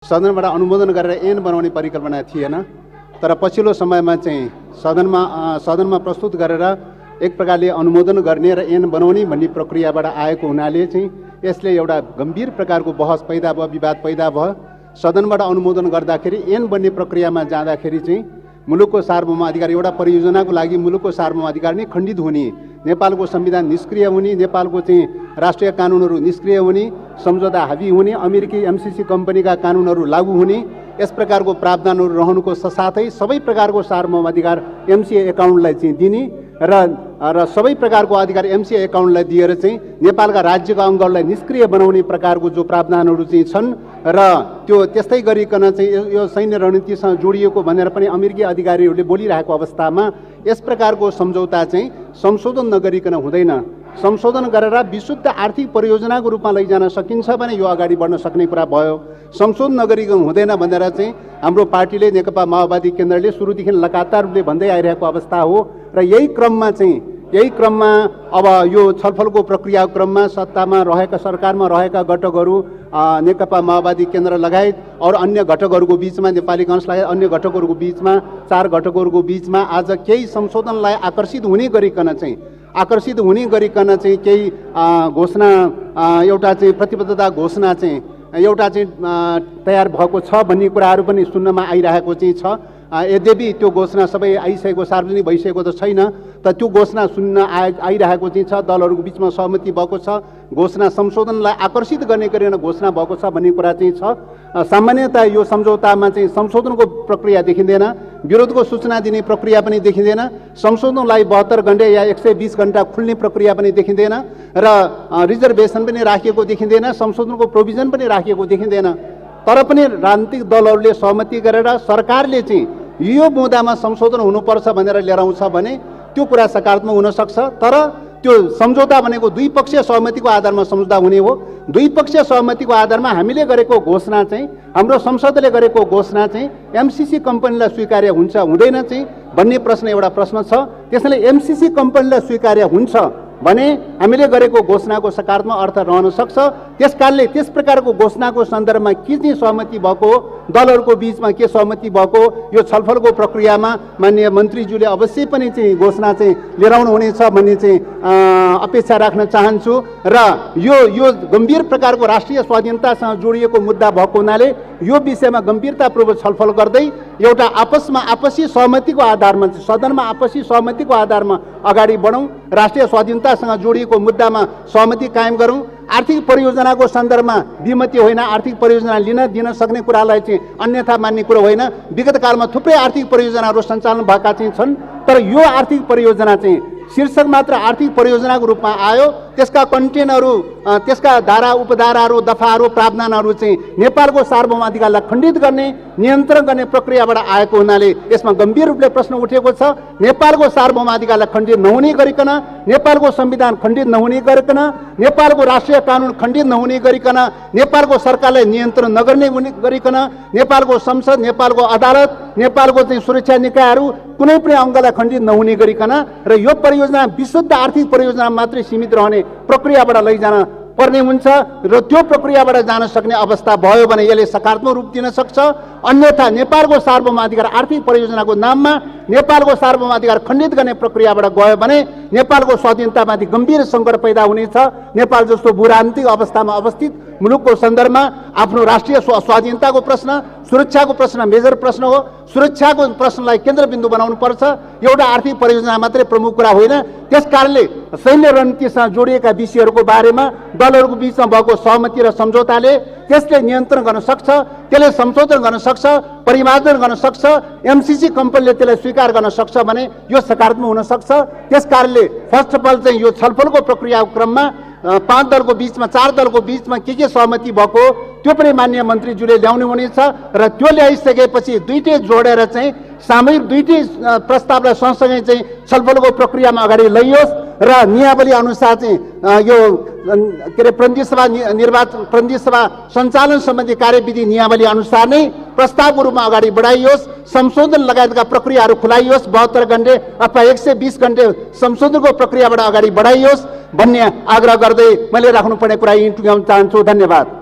सदनबाट अनुमोदन गरेर ऐन बनाउने परिकल्पना थिएन। तर पछिल्लो समयमा चाहिँ सदनमा प्रस्तुत गरेर एक प्रकारले अनुमोदन गर्ने र ऐन बनाउने भन्ने प्रक्रियाबाट आएको हुनाले चाहिँ यसले एउटा गम्भीर प्रकारको बहस पैदा भयो, विवाद पैदा भयो। सदनबाट अनुमोदन गर्दाखेरि ऐन बन्ने प्रक्रियामा जाँदाखेरि चाहिँ मुलुकको सार्वभौम अधिकार, एउटा परियोजनाको लागि मुलुकको सार्वभौम अधिकार नै खण्डित हुने, नेपालको संविधान निष्क्रिय हुने, नेपालको चाहिँ राष्ट्रिय कानुनहरू निष्क्रिय हुने, सम्झौता हावी हुने, अमेरिकी एमसिसी कम्पनीका कानुनहरू लागू हुने, यस प्रकारको प्रावधानहरू रहनुको साथै सबै प्रकारको सार्वभौम अधिकार एमसिए एकाउन्टलाई चाहिँ दिने र सबै प्रकारको अधिकार एमसिए एकाउन्टलाई दिएर चाहिँ नेपालका राज्यका अङ्गहरूलाई निष्क्रिय बनाउने प्रकारको जो प्रावधानहरू चाहिँ छन् र त्यो त्यस्तै गरिकन चाहिँ यो सैन्य रणनीतिसँग जोडिएको भनेर पनि अमेरिकी अधिकारीहरूले बोलिरहेको अवस्थामा यस प्रकारको सम्झौता चाहिँ संशोधन नगरिकन हुँदैन। संशोधन गरेर विशुद्ध आर्थिक परियोजनाको रूपमा लैजान सकिन्छ भने यो अगाडि बढ्न सक्ने कुरा भयो। संशोधन नगरिकन हुँदैन भनेर चाहिँ हाम्रो पार्टीले, नेकपा माओवादी केन्द्रले सुरुदेखि लगातार रूपले भन्दै आइरहेको अवस्था हो र यही क्रममा अब यो छलफलको प्रक्रियाको क्रममा सत्तामा रहेका, सरकारमा रहेका घटकहरू, नेकपा माओवादी केन्द्र लगायत अरू अन्य घटकहरूको बिचमा, नेपाली काङ्ग्रेस लगायत अन्य घटकहरूको बिचमा, 4 घटकहरूको बिचमा आज केही संशोधनलाई आकर्षित हुने गरिकन चाहिँ केही घोषणा, एउटा चाहिँ प्रतिबद्धता घोषणा चाहिँ एउटा चाहिँ तयार भएको छ भन्ने कुराहरू पनि सुन्नमा आइरहेको चाहिँ छ। यद्यपि त्यो घोषणा सबै आइसकेको, सार्वजनिक भइसकेको त छैन, तर त्यो घोषणा सुन्न आइरहेको चाहिँ छ। दलहरूको बिचमा सहमति भएको छ, घोषणा संशोधनलाई आकर्षित गर्ने गरिकन घोषणा भएको छ भन्ने कुरा चाहिँ छ। सामान्यतः यो सम्झौतामा चाहिँ संशोधनको प्रक्रिया देखिँदैन, विरोधको सूचना दिने प्रक्रिया पनि देखिँदैन, संशोधनलाई 72 घण्टे या 120 घण्टा खुल्ने प्रक्रिया पनि देखिँदैन र रिजर्भेसन पनि राखिएको देखिँदैन, संशोधनको प्रोभिजन पनि राखिएको देखिँदैन। तर पनि राजनीतिक दलहरूले सहमति गरेर सरकारले चाहिँ यो मुद्दामा संशोधन हुनुपर्छ भनेर लिएर आउँछ भने त्यो कुरा सकारात्मक हुन सक्छ। तर त्यो सम्झौता भनेको द्विपक्षीय सहमतिको आधारमा सम्झौता हुने हो। द्विपक्षीय सहमतिको आधारमा हामीले गरेको घोषणा चाहिँ, हाम्रो संसदले गरेको घोषणा चाहिँ एमसिसी कम्पनीलाई स्वीकार्य हुन्छ हुँदैन चाहिँ भन्ने एउटा प्रश्न छ। त्यसैले एमसिसी कम्पनीलाई स्वीकार्य हुन्छ भने हामीले गरेको घोषणाको सकारात्मक अर्थ रहन सक्छ। त्यसकारणले त्यस प्रकारको घोषणाको सन्दर्भमा के चाहिँ सहमति भएको, दलहरूको बिचमा के सहमति भएको, यो छलफलको प्रक्रियामा माननीय मन्त्रीज्यूले अवश्य पनि चाहिँ घोषणा चाहिँ लिएर आउनुहुनेछ भन्ने चाहिँ अपेक्षा राख्न चाहन्छु। र यो गम्भीर प्रकारको राष्ट्रिय स्वाधीनतासँग जोडिएको मुद्दा भएको हुनाले यो विषयमा गम्भीरतापूर्वक छलफल गर्दै एउटा आपसी सहमतिको आधारमा, सदनमा आपसी सहमतिको आधारमा अगाडि बढौँ। राष्ट्रिय स्वाधीनतासँग जोडिएको मुद्दामा सहमति कायम गरौँ। आर्थिक परियोजनाको सन्दर्भमा विमति होइन, आर्थिक परियोजना दिन सक्ने कुरालाई चाहिँ अन्यथा मान्ने कुरो होइन। विगत कालमा थुप्रै आर्थिक परियोजनाहरू सञ्चालन भएका चाहिँ छन्, तर यो आर्थिक परियोजना चाहिँ शीर्षक मात्र आर्थिक परियोजनाको रूपमा आयो। त्यसका कन्टेनहरू, त्यसका धारा, उपधाराहरू, दफाहरू, प्रावधानहरू चाहिँ नेपालको सार्वभौम अधिकारलाई खण्डित गर्ने, नियन्त्रण गर्ने प्रक्रियाबाट आएको हुनाले यसमा गम्भीर रूपले प्रश्न उठेको छ। नेपालको सार्वभौम अधिकारलाई खण्डित नहुने गरिकन, नेपालको संविधान खण्डित नहुने गरिकन, नेपालको राष्ट्रिय कानुन खण्डित नहुने गरिकन, नेपालको सरकारलाई नियन्त्रण नगर्ने गरिकन, नेपालको संसद, नेपालको अदालत, नेपालको चाहिँ सुरक्षा निकायहरू कुनै पनि अङ्गलाई खण्डित नहुने गरिकन र यो परियोजना विशुद्ध आर्थिक परियोजना मात्रै सीमित रहने प्रक्रियाबाट लैजान पर्ने हुन्छ र त्यो प्रक्रियाबाट जान सक्ने अवस्था भयो भने यसले सकारात्मक रूप दिन सक्छ। अन्यथा नेपालको सार्वभौम अधिकार आर्थिक परियोजनाको नाममा नेपालको सार्वभौम अधिकार खण्डित गर्ने प्रक्रियाबाट गयो भने नेपालको स्वाधीनतामाथि गम्भीर सङ्कट पैदा हुनेछ। नेपाल जस्तो भूराजनीतिक अवस्थामा अवस्थित मुलुकको सन्दर्भमा आफ्नो राष्ट्रिय स्वाधीनताको प्रश्न, सुरक्षाको प्रश्न मेजर प्रश्न हो। सुरक्षाको प्रश्नलाई केन्द्रबिन्दु बनाउनु पर्छ, एउटा आर्थिक परियोजना मात्रै प्रमुख कुरा होइन। त्यसकारणले सैन्य रणनीतिसँग जोडिएका विषयहरूको बारेमा दलहरूको बिचमा भएको सहमति र सम्झौताले त्यसले नियन्त्रण गर्न सक्छ, त्यसले संशोधन गर्न सक्छ, परिमार्जन गर्न सक्छ, एमसिसी कम्पनीले त्यसलाई स्वीकार गर्न सक्छ भने यो सकारात्मक हुन सक्छ। त्यसकारणले फर्स्ट अफ अल चाहिँ यो छलफलको प्रक्रियाको क्रममा 5 दलको बिचमा, 4 दलको बिचमा के सहमति भएको त्यो पनि माननीय मन्त्रीज्यूले ल्याउनु हुनेछ र त्यो ल्याइसकेपछि दुईटै जोडेर चाहिँ सामूहिक दुईटै प्रस्तावलाई सँगसँगै चाहिँ छलफलको प्रक्रियामा अगाडि लैयोस् र नियमावली अनुसार चाहिँ यो के अरे प्रतिनिधि सभा सञ्चालन सम्बन्धी कार्यविधि नियमावली अनुसार नै प्रस्तावको रूपमा अगाडि बढाइयोस्। संशोधन लगायतका प्रक्रियाहरू खुलाइयोस्, 72 घण्टे अथवा 120 घण्टे संशोधनको प्रक्रियाबाट अगाडि बढाइयोस् भन्ने आग्रह गर्दै मैले राख्नुपर्ने कुरा यहीँ टुङ्ग्याउन चाहन्छु। धन्यवाद।